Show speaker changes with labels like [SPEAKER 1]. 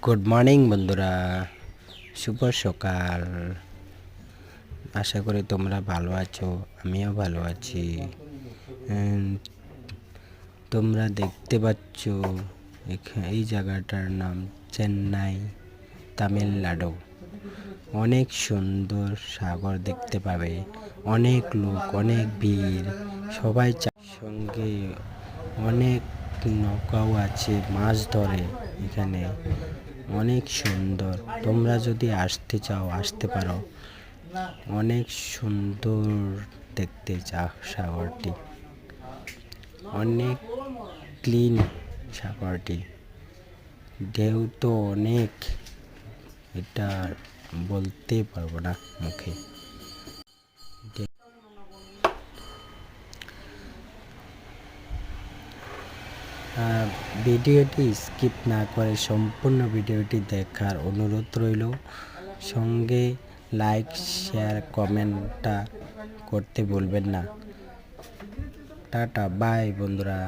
[SPEAKER 1] Good morning বন্ধুরা, শুভ সকাল। আশা করি তোমরা ভালো আছো, আমিও ভালো আছি। তোমরা দেখতে পাচ্ছ এই জায়গাটার নাম চেন্নাই, তামিলনাড়ু। অনেক সুন্দর সাগর দেখতে পাবে, অনেক লোক, অনেক ভিড়, সবাই সঙ্গে অনেক নৌকাও আছে, মাছ ধরে এখানে। অনেক সুন্দর, তোমরা যদি আসতে চাও আসতে পারো। অনেক সুন্দর দেখতে সাগরটি, অনেক ক্লিন সাগরটি। ঢেউ তো অনেক, এটা বলতে পারবো না মুখে। ভিডিওটি স্কিপ না করে সম্পূর্ণ ভিডিওটি দেখার অনুরোধ রইল। সঙ্গে লাইক, শেয়ার, কমেন্টটা করতে ভুলবেন না। টাটা, বাই বন্ধুরা।